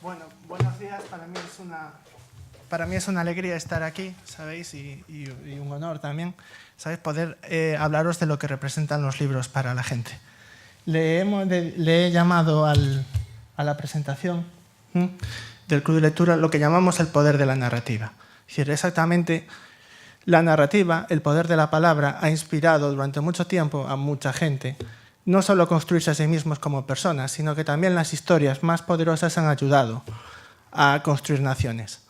Bueno, buenos días. Para mí es una alegría estar aquí, ¿sabéis? Y un honor también, ¿sabéis? Poder hablaros de lo que representan los libros para la gente. Le he llamado a la presentación del Club de Lectura lo que llamamos el poder de la narrativa. Es decir, exactamente la narrativa, el poder de la palabra, ha inspirado durante mucho tiempo a mucha gente, no solo a construirse a sí mismos como personas, sino que también las historias más poderosas han ayudado a construir naciones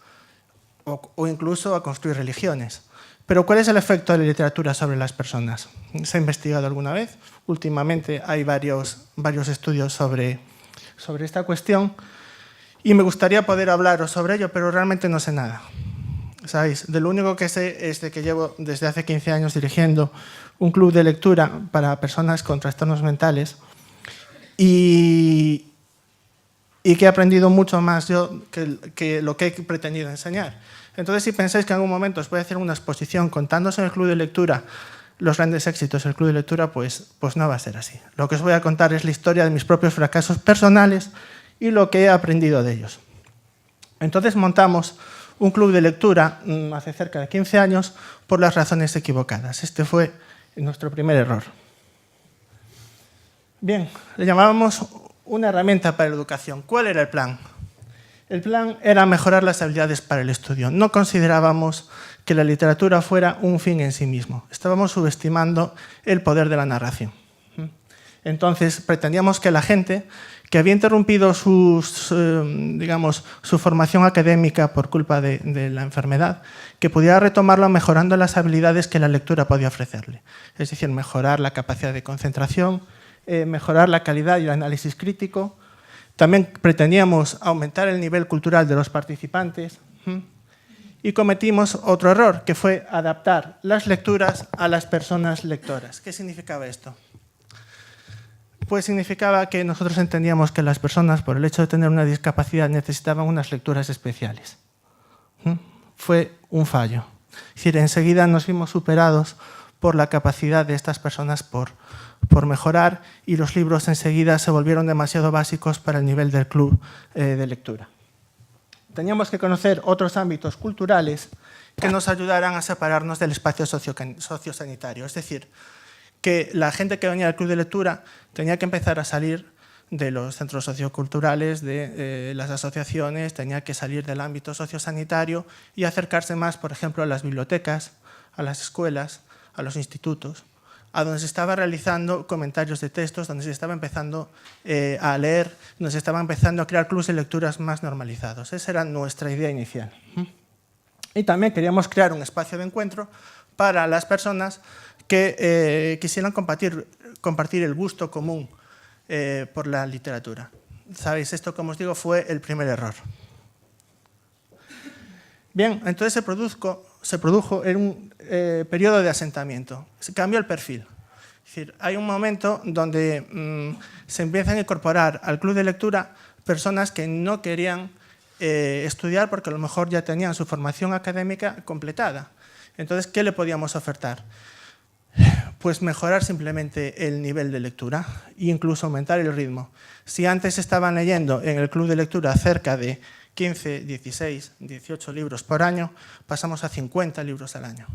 o incluso a construir religiones. Pero ¿cuál es el efecto de la literatura sobre las personas? ¿Se ha investigado alguna vez? Últimamente hay varios estudios sobre esta cuestión y me gustaría poder hablaros sobre ello, pero realmente no sé nada. ¿Sabéis? De lo único que sé es de que llevo desde hace 15 años dirigiendo un club de lectura para personas con trastornos mentales y que he aprendido mucho más yo que lo que he pretendido enseñar. Entonces, si pensáis que en algún momento os voy a hacer una exposición contándose en el club de lectura los grandes éxitos del club de lectura, pues no va a ser así. Lo que os voy a contar es la historia de mis propios fracasos personales y lo que he aprendido de ellos. Entonces montamos un club de lectura hace cerca de 15 años por las razones equivocadas. Este fue nuestro primer error. Bien, le llamábamos una herramienta para la educación. ¿Cuál era el plan? El plan era mejorar las habilidades para el estudio. No considerábamos que la literatura fuera un fin en sí mismo. Estábamos subestimando el poder de la narración. Entonces, pretendíamos que la gente que había interrumpido su formación académica por culpa de la enfermedad, que pudiera retomarlo mejorando las habilidades que la lectura podía ofrecerle. Es decir, mejorar la capacidad de concentración, mejorar la calidad y el análisis crítico. También pretendíamos aumentar el nivel cultural de los participantes y cometimos otro error, que fue adaptar las lecturas a las personas lectoras. ¿Qué significaba esto? Pues significaba que nosotros entendíamos que las personas, por el hecho de tener una discapacidad, necesitaban unas lecturas especiales. Fue un fallo. Es decir, enseguida nos vimos superados por la capacidad de estas personas por mejorar y los libros enseguida se volvieron demasiado básicos para el nivel del club de lectura. Teníamos que conocer otros ámbitos culturales que nos ayudaran a separarnos del espacio sociosanitario. Es decir, que la gente que venía al club de lectura tenía que empezar a salir de los centros socioculturales, de las asociaciones, tenía que salir del ámbito sociosanitario y acercarse más, por ejemplo, a las bibliotecas, a las escuelas, a los institutos, a donde se estaba realizando comentarios de textos, donde se estaba empezando a leer, donde se estaba empezando a crear clubes de lecturas más normalizados. Esa era nuestra idea inicial. Y también queríamos crear un espacio de encuentro para las personas que quisieran compartir el gusto común por la literatura. ¿Sabéis? Esto, como os digo, fue el primer error. Bien, entonces se produjo en un periodo de asentamiento. Se cambió el perfil. Es decir, hay un momento donde se empiezan a incorporar al club de lectura personas que no querían estudiar porque a lo mejor ya tenían su formación académica completada. Entonces, ¿qué le podíamos ofertar? Pues mejorar simplemente el nivel de lectura e incluso aumentar el ritmo. Si antes estaban leyendo en el club de lectura cerca de 15, 16, 18 libros por año, pasamos a 50 libros al año.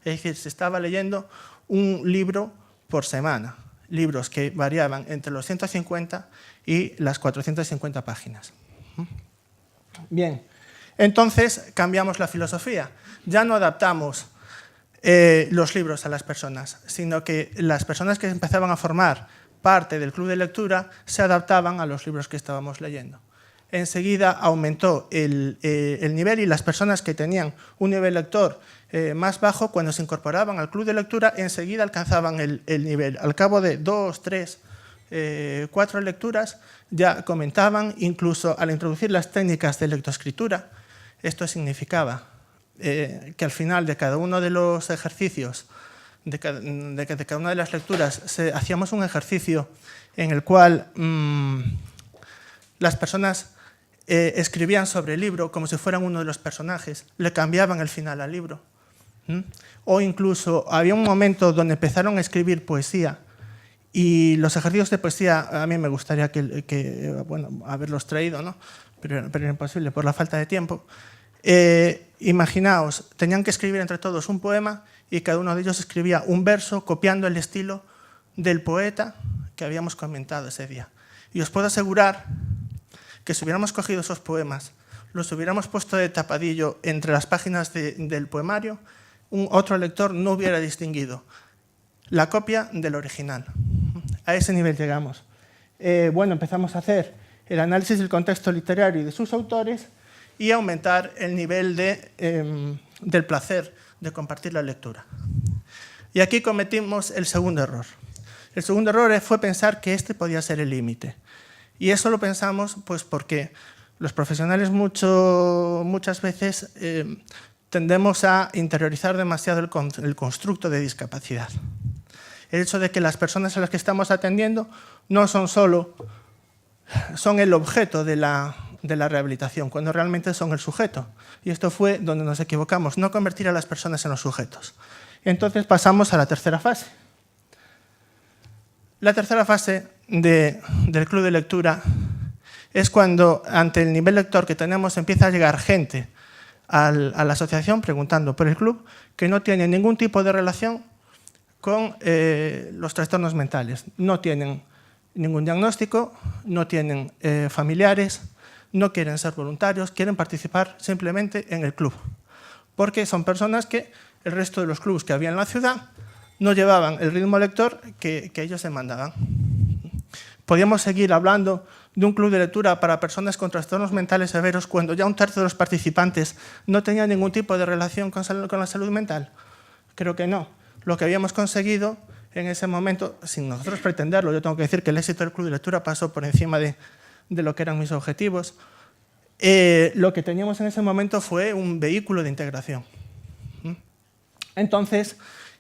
Es decir, se estaba leyendo un libro por semana, libros que variaban entre los 150 y las 450 páginas. Bien, entonces cambiamos la filosofía. Ya no adaptamos los libros a las personas, sino que las personas que empezaban a formar parte del club de lectura se adaptaban a los libros que estábamos leyendo. Enseguida aumentó el nivel y las personas que tenían un nivel lector más bajo, cuando se incorporaban al club de lectura, enseguida alcanzaban el nivel. Al cabo de 2, 3, 4 lecturas ya comentaban, incluso al introducir las técnicas de lectoescritura, esto significaba que al final de cada uno de los ejercicios, de cada una de las lecturas, hacíamos un ejercicio en el cual las personas escribían sobre el libro como si fueran uno de los personajes, le cambiaban el final al libro. O incluso había un momento donde empezaron a escribir poesía Y los ejercicios de poesía, a mí me gustaría bueno, haberlos traído, ¿no? pero era imposible por la falta de tiempo. Imaginaos, tenían que escribir entre todos un poema y cada uno de ellos escribía un verso copiando el estilo del poeta que habíamos comentado ese día. Y os puedo asegurar que si hubiéramos cogido esos poemas, los hubiéramos puesto de tapadillo entre las páginas del poemario, otro lector no hubiera distinguido la copia del original. A ese nivel llegamos. Bueno, empezamos a hacer el análisis del contexto literario y de sus autores y aumentar el nivel del placer de compartir la lectura. Y aquí cometimos el segundo error. El segundo error fue pensar que este podía ser el límite. Y eso lo pensamos pues, porque los profesionales muchas veces tendemos a interiorizar demasiado el constructo de discapacidad. El hecho de que las personas a las que estamos atendiendo no son el objeto de la rehabilitación, cuando realmente son el sujeto. Y esto fue donde nos equivocamos, no convertir a las personas en los sujetos. Entonces pasamos a la tercera fase. La tercera fase del club de lectura es cuando, ante el nivel lector que tenemos, empieza a llegar gente a la asociación preguntando por el club que no tiene ningún tipo de relación con los trastornos mentales. No tienen ningún diagnóstico, no tienen familiares, no quieren ser voluntarios, quieren participar simplemente en el club. Porque son personas que el resto de los clubes que había en la ciudad no llevaban el ritmo lector que ellos demandaban. Podíamos seguir hablando de un club de lectura para personas con trastornos mentales severos cuando ya un tercio de los participantes no tenían ningún tipo de relación con la salud mental. Creo que no. Lo que habíamos conseguido en ese momento, sin nosotros pretenderlo, yo tengo que decir que el éxito del club de lectura pasó por encima de lo que eran mis objetivos, lo que teníamos en ese momento fue un vehículo de integración. Entonces,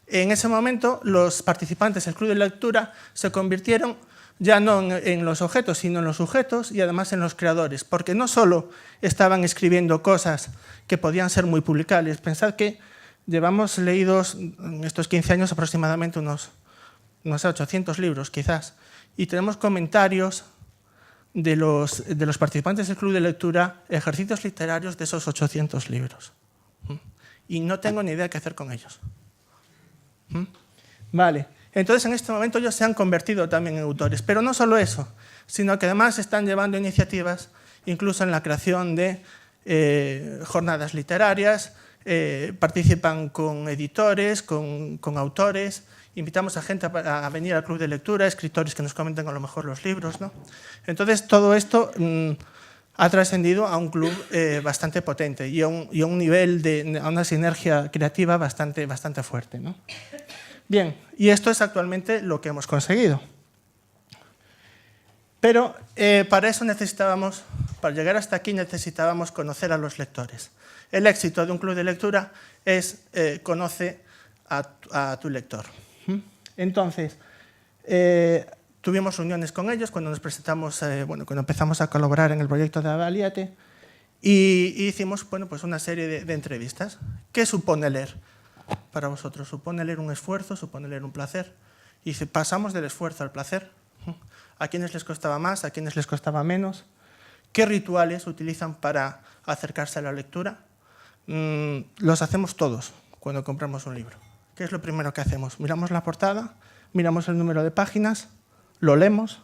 en ese momento, los participantes del club de lectura se convirtieron ya no en los objetos, sino en los sujetos y además en los creadores, porque no solo estaban escribiendo cosas que podían ser muy publicables. Pensad que llevamos leídos en estos 15 años aproximadamente unos 800 libros, quizás, y tenemos comentarios de los participantes del club de lectura, ejercicios literarios de esos 800 libros. Y no tengo ni idea qué hacer con ellos. Vale, entonces en este momento ellos se han convertido también en autores, pero no solo eso, sino que además están llevando iniciativas, incluso en la creación de jornadas literarias, participan con editores, con autores, invitamos a gente a venir al club de lectura, escritores que nos comenten a lo mejor los libros, ¿no? Entonces todo esto ha trascendido a un club bastante potente y a un nivel a una sinergia creativa bastante fuerte, ¿no? Bien, y esto es actualmente lo que hemos conseguido. Pero para eso para llegar hasta aquí necesitábamos conocer a los lectores. El éxito de un club de lectura es conoce a tu lector. Entonces, tuvimos reuniones con ellos cuando nos presentamos, cuando empezamos a colaborar en el proyecto de Avaliate y hicimos pues una serie de entrevistas. ¿Qué supone leer para vosotros? ¿Supone leer un esfuerzo? ¿Supone leer un placer? Y si pasamos del esfuerzo al placer, ¿a quiénes les costaba más? ¿A quiénes les costaba menos? ¿Qué rituales utilizan para acercarse a la lectura? Los hacemos todos cuando compramos un libro. ¿Qué es lo primero que hacemos? Miramos la portada, miramos el número de páginas, lo leemos.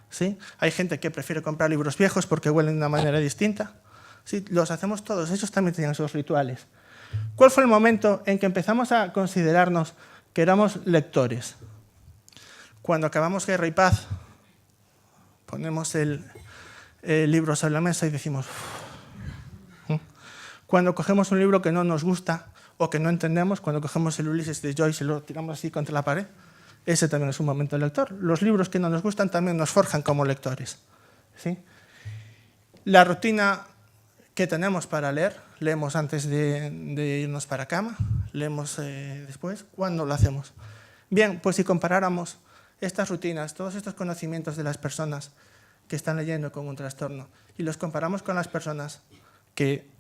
¿Sí? Hay gente que prefiere comprar libros viejos porque huelen de una manera distinta. ¿Sí? Los hacemos todos, ellos también tenían sus rituales. ¿Cuál fue el momento en que empezamos a considerarnos que éramos lectores? Cuando acabamos Guerra y Paz, ponemos el libro sobre la mesa y decimos... Cuando cogemos un libro que no nos gusta o que no entendemos, cuando cogemos el Ulises de Joyce y lo tiramos así contra la pared, ese también es un momento lector. Los libros que no nos gustan también nos forjan como lectores. ¿Sí? La rutina que tenemos para leer, leemos antes de irnos para cama, leemos después. ¿Cuándo lo hacemos? Bien, pues si comparáramos estas rutinas, todos estos conocimientos de las personas que están leyendo con un trastorno y los comparamos con las personas que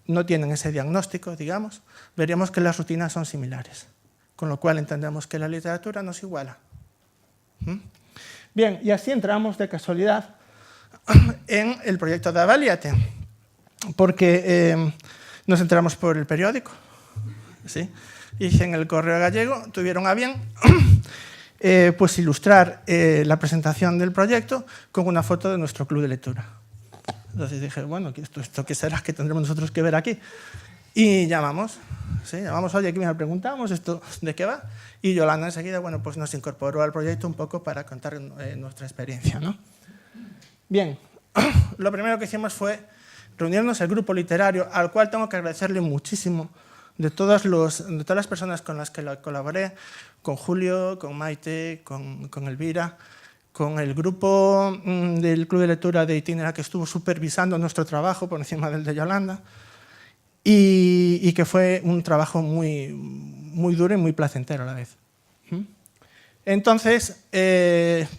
no tienen ese diagnóstico, digamos, veríamos que las rutinas son similares, con lo cual entendemos que la literatura nos iguala. Bien, y así entramos de casualidad en el proyecto de Avaliate, porque nos enteramos por el periódico, ¿sí? Y en el Correo Gallego tuvieron a bien pues ilustrar la presentación del proyecto con una foto de nuestro club de lectura. Entonces dije, bueno, ¿esto qué será que tendremos nosotros que ver aquí? Y llamamos, ¿sí? Llamamos, oye, aquí me preguntamos, ¿esto de qué va? Y Yolanda enseguida, bueno, pues nos incorporó al proyecto un poco para contar nuestra experiencia, ¿no? Bien, lo primero que hicimos fue reunirnos el grupo literario, al cual tengo que agradecerle muchísimo de todas las personas con las que colaboré, con Julio, con Maite, con Elvira, con el grupo del Club de Lectura de Itinera, que estuvo supervisando nuestro trabajo por encima del de Yolanda, y que fue un trabajo muy, muy duro y muy placentero a la vez. Entonces,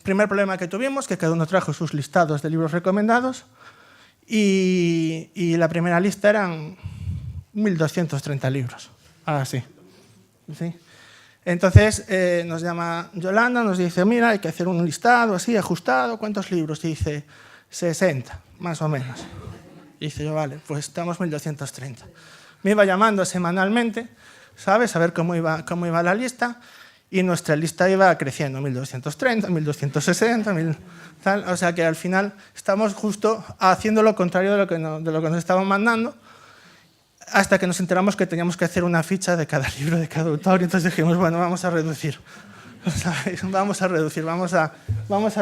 primer problema que tuvimos, que cada uno trajo sus listados de libros recomendados, y la primera lista eran 1.230 libros, así. ¿Sí? Entonces nos llama Yolanda, nos dice, mira, hay que hacer un listado así, ajustado, ¿cuántos libros? Y dice, 60, más o menos. Y dice yo, vale, pues estamos 1.230. Me iba llamando semanalmente, ¿sabes? A ver cómo iba la lista, y nuestra lista iba creciendo, 1.230, 1.260, tal. O sea que al final estamos justo haciendo lo contrario de lo que nos estaban mandando, hasta que nos enteramos que teníamos que hacer una ficha de cada libro, de cada autor, y entonces dijimos, bueno, vamos a reducir. Vamos a reducir, vamos a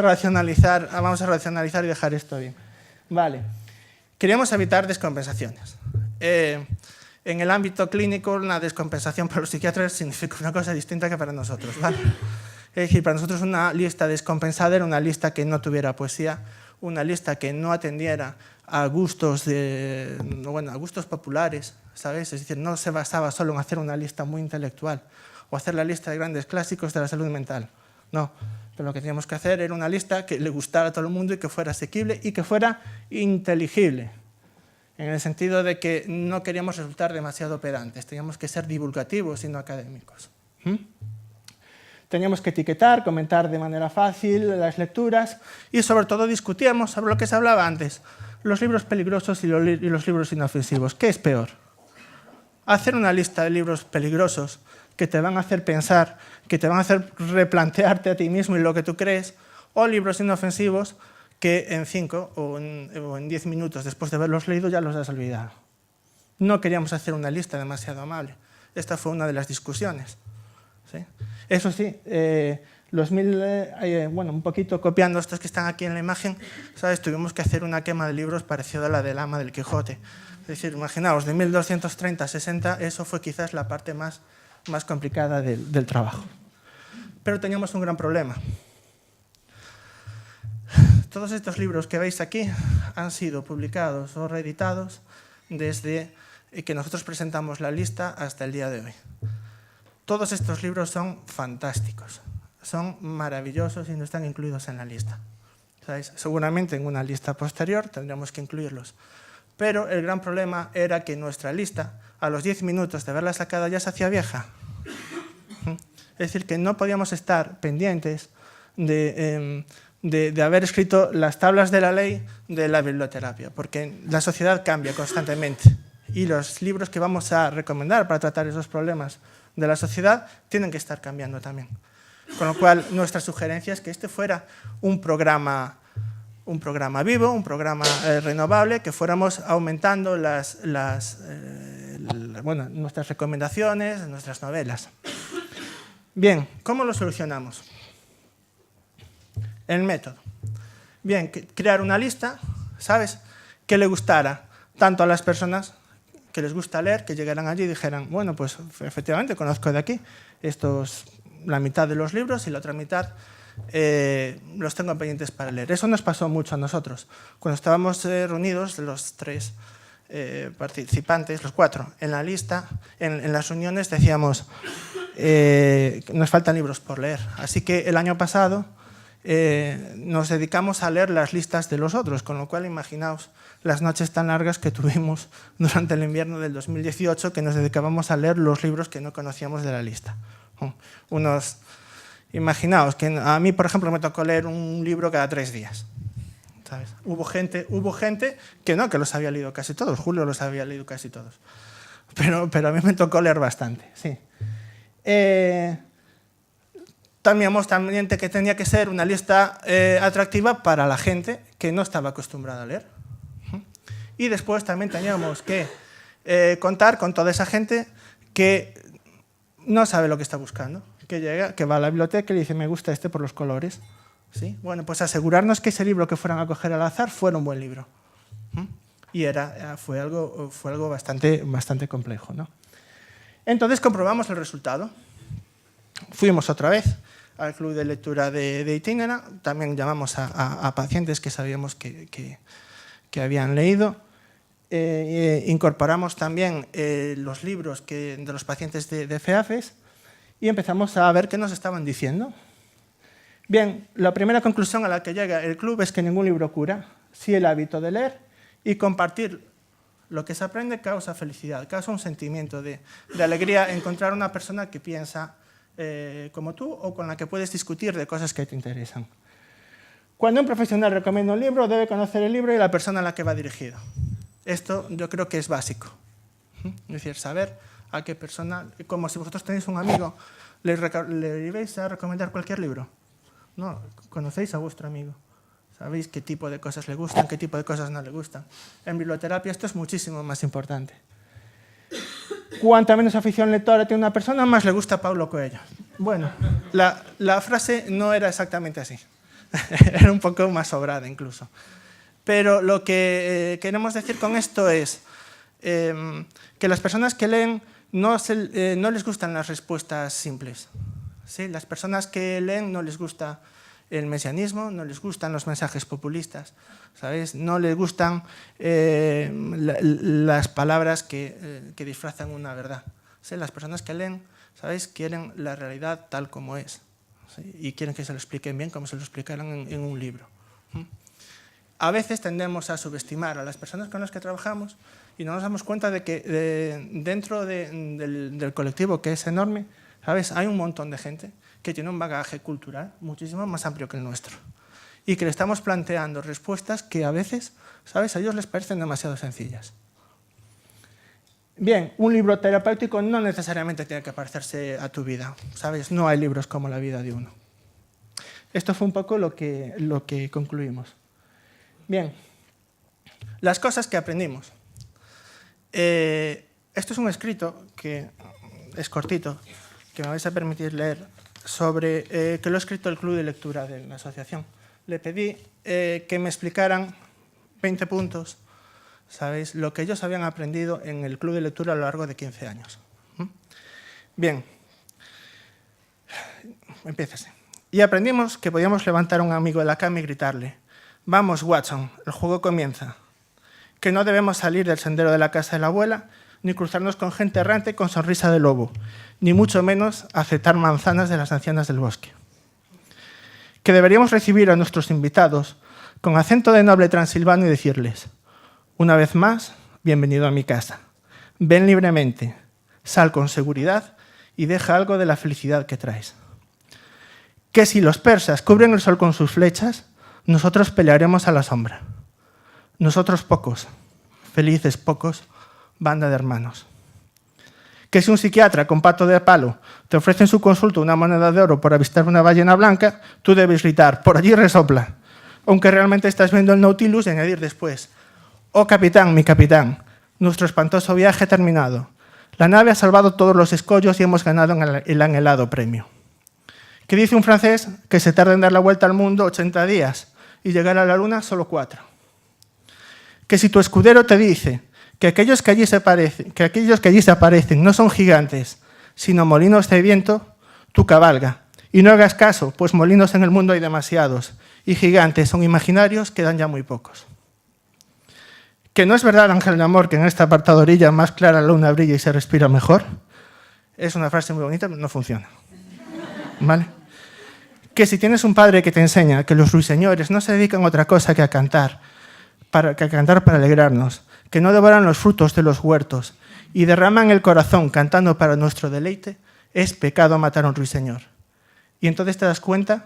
racionalizar y dejar esto bien. Vale. Queríamos evitar descompensaciones. En el ámbito clínico, una descompensación para los psiquiatras significa una cosa distinta que para nosotros, ¿vale? Es decir, para nosotros una lista descompensada era una lista que no tuviera poesía, una lista que no atendiera a gustos populares, ¿sabes? Es decir, no se basaba solo en hacer una lista muy intelectual o hacer la lista de grandes clásicos de la salud mental. No, pero lo que teníamos que hacer era una lista que le gustara a todo el mundo y que fuera asequible y que fuera inteligible, en el sentido de que no queríamos resultar demasiado pedantes, teníamos que ser divulgativos y no académicos. Teníamos que etiquetar, comentar de manera fácil las lecturas y sobre todo discutíamos sobre lo que se hablaba antes, los libros peligrosos y los libros inofensivos. ¿Qué es peor? Hacer una lista de libros peligrosos que te van a hacer pensar, que te van a hacer replantearte a ti mismo y lo que tú crees, o libros inofensivos que en 5 o en 10 minutos después de haberlos leído ya los has olvidado. No queríamos hacer una lista demasiado amable. Esta fue una de las discusiones, ¿sí? Eso sí, un poquito copiando estos que están aquí en la imagen, ¿sabes? Tuvimos que hacer una quema de libros parecida a la del Ama del Quijote. Es decir, imaginaos, de 1.230 a 60, eso fue quizás la parte más complicada del trabajo. Pero teníamos un gran problema. Todos estos libros que veis aquí han sido publicados o reeditados desde que nosotros presentamos la lista hasta el día de hoy. Todos estos libros son fantásticos, son maravillosos y no están incluidos en la lista. ¿Sabéis? Seguramente en una lista posterior tendríamos que incluirlos. Pero el gran problema era que nuestra lista, a los 10 minutos de haberla sacada, ya se hacía vieja. Es decir, que no podíamos estar pendientes de haber escrito las tablas de la ley de la biblioterapia, porque la sociedad cambia constantemente y los libros que vamos a recomendar para tratar esos problemas de la sociedad tienen que estar cambiando también. Con lo cual, nuestra sugerencia es que este fuera un programa vivo, un programa renovable, que fuéramos aumentando nuestras recomendaciones, nuestras novelas. Bien, ¿cómo lo solucionamos? El método. Bien, crear una lista, ¿sabes?, que le gustara tanto a las personas que les gusta leer, que llegaran allí y dijeran, bueno, pues efectivamente conozco de aquí la mitad de los libros y la otra mitad los tengo pendientes para leer. Eso nos pasó mucho a nosotros. Cuando estábamos reunidos, los 3 participantes, los 4, en la lista, en las reuniones decíamos, nos faltan libros por leer. Así que el año pasado nos dedicamos a leer las listas de los otros, con lo cual imaginaos las noches tan largas que tuvimos durante el invierno del 2018, que nos dedicábamos a leer los libros que no conocíamos de la lista. Imaginaos que a mí, por ejemplo, me tocó leer un libro cada 3 días. ¿Sabes? Hubo gente que no, que los había leído casi todos. Julio los había leído casi todos. Pero a mí me tocó leer bastante, sí. También que tenía que ser una lista atractiva para la gente que no estaba acostumbrada a leer. Y después también teníamos que contar con toda esa gente que no sabe lo que está buscando, que llega, que va a la biblioteca y le dice, me gusta este por los colores. ¿Sí? Bueno, pues asegurarnos que ese libro que fueran a coger al azar fuera un buen libro. Y fue algo bastante complejo, ¿no? Entonces comprobamos el resultado. Fuimos otra vez al club de lectura de Itinera, también llamamos a pacientes que sabíamos que habían leído. Incorporamos también los libros de los pacientes de FEAFES y empezamos a ver qué nos estaban diciendo. Bien, la primera conclusión a la que llega el club es que ningún libro cura, sí el hábito de leer y compartir lo que se aprende causa felicidad, causa un sentimiento de alegría encontrar una persona que piensa como tú o con la que puedes discutir de cosas que te interesan. Cuando un profesional recomienda un libro, debe conocer el libro y la persona a la que va dirigido. Esto yo creo que es básico. Es decir, saber a qué persona, como si vosotros tenéis un amigo, le ibais a recomendar cualquier libro. No, conocéis a vuestro amigo. Sabéis qué tipo de cosas le gustan, qué tipo de cosas no le gustan. En biblioterapia esto es muchísimo más importante. Cuanta menos afición lectora tiene una persona, más le gusta Paulo Coelho. Bueno, la frase no era exactamente así. Era un poco más sobrada incluso. Pero lo que queremos decir con esto es que las personas que leen no les gustan las respuestas simples. ¿Sí? Las personas que leen no les gusta el mesianismo, no les gustan los mensajes populistas, ¿sabéis? No les gustan las palabras que disfrazan una verdad. ¿Sí? Las personas que leen, ¿sabéis? Quieren la realidad tal como es, ¿sí? Y quieren que se lo expliquen bien como se lo explicaran en un libro. A veces tendemos a subestimar a las personas con las que trabajamos y no nos damos cuenta de que dentro del colectivo, que es enorme, ¿sabes? Hay un montón de gente que tiene un bagaje cultural muchísimo más amplio que el nuestro y que le estamos planteando respuestas que a veces, ¿sabes? A ellos les parecen demasiado sencillas. Bien, un libro terapéutico no necesariamente tiene que parecerse a tu vida, ¿sabes? No hay libros como la vida de uno. Esto fue un poco lo que concluimos. Bien, las cosas que aprendimos. Esto es un escrito que es cortito, que me vais a permitir leer, que lo ha escrito el club de lectura de la asociación. Le pedí que me explicaran 20 puntos, ¿sabéis? Lo que ellos habían aprendido en el club de lectura a lo largo de 15 años. Bien, empiézase. Y aprendimos que podíamos levantar a un amigo de la cama y gritarle: «Vamos, Watson, el juego comienza». Que no debemos salir del sendero de la casa de la abuela, ni cruzarnos con gente errante con sonrisa de lobo, ni mucho menos aceptar manzanas de las ancianas del bosque. Que deberíamos recibir a nuestros invitados con acento de noble transilvano y decirles: «Una vez más, bienvenido a mi casa. Ven libremente, sal con seguridad y deja algo de la felicidad que traes». Que si los persas cubren el sol con sus flechas, nosotros pelearemos a la sombra. Nosotros pocos, felices pocos, banda de hermanos. Que si un psiquiatra con pato de palo te ofrece en su consulta una moneda de oro por avistar una ballena blanca, tú debes gritar: «Por allí resopla», aunque realmente estás viendo el Nautilus, y añadir después: «Oh capitán, mi capitán, nuestro espantoso viaje ha terminado. La nave ha salvado todos los escollos y hemos ganado el anhelado premio». Que dice un francés que se tarda en dar la vuelta al mundo 80 días y llegar a la luna solo 4. Que si tu escudero te dice que aquellos que allí se aparecen no son gigantes, sino molinos de viento, tú cabalga. Y no hagas caso, pues molinos en el mundo hay demasiados, y gigantes son imaginarios, quedan ya muy pocos. Que no es verdad, ángel de amor, que en esta apartada orilla más clara la luna brilla y se respira mejor. Es una frase muy bonita, pero no funciona. ¿Vale? Que si tienes un padre que te enseña que los ruiseñores no se dedican a otra cosa que a cantar para alegrarnos, que no devoran los frutos de los huertos y derraman el corazón cantando para nuestro deleite, es pecado matar a un ruiseñor. Y entonces te das cuenta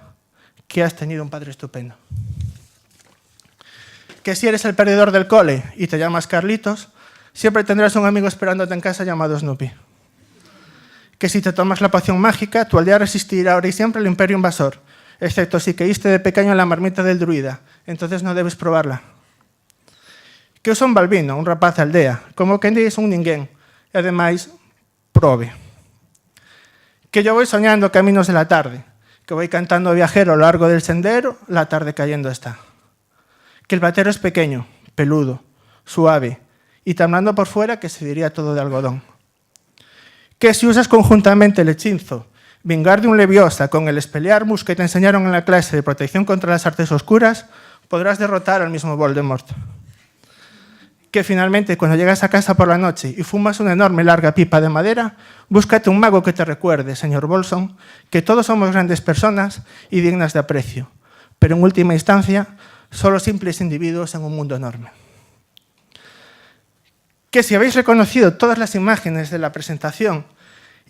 que has tenido un padre estupendo. Que si eres el perdedor del cole y te llamas Carlitos, siempre tendrás un amigo esperándote en casa llamado Snoopy. Que si te tomas la poción mágica, tu aldea resistirá ahora y siempre al imperio invasor, excepto si caíste de pequeño en la marmita del druida, entonces no debes probarla. Que eu son Balbino, un rapaz de aldea, como quen dis un ninguén, e ademais, probe. Que yo voy soñando caminos de la tarde, que voy cantando viajero a lo largo del sendero, la tarde cayendo está. Que el batero es pequeño, peludo, suave, y temblando por fuera que se diría todo de algodón. Que si usas conjuntamente el hechizo Wingardium Leviosa con el Expelliarmus que te enseñaron en la clase de protección contra las artes oscuras, podrás derrotar al mismo Voldemort. Que finalmente, cuando llegas a casa por la noche y fumas una enorme larga pipa de madera, búscate un mago que te recuerde, señor Bolson, que todos somos grandes personas y dignas de aprecio, pero en última instancia, solo simples individuos en un mundo enorme. Que si habéis reconocido todas las imágenes de la presentación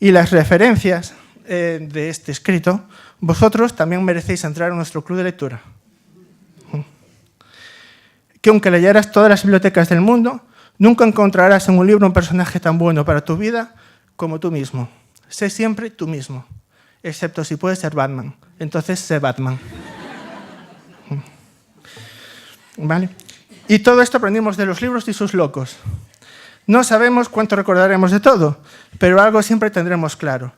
y las referencias de este escrito, vosotros también merecéis entrar en nuestro club de lectura. Que aunque leyeras todas las bibliotecas del mundo, nunca encontrarás en un libro un personaje tan bueno para tu vida como tú mismo. Sé siempre tú mismo, excepto si puedes ser Batman. Entonces, sé Batman. ¿Vale? Y todo esto aprendimos de los libros y sus locos. No sabemos cuánto recordaremos de todo, pero algo siempre tendremos claro,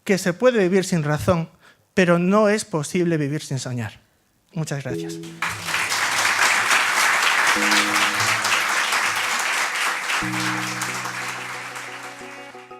que se puede vivir sin razón, pero no es posible vivir sin soñar. Muchas gracias.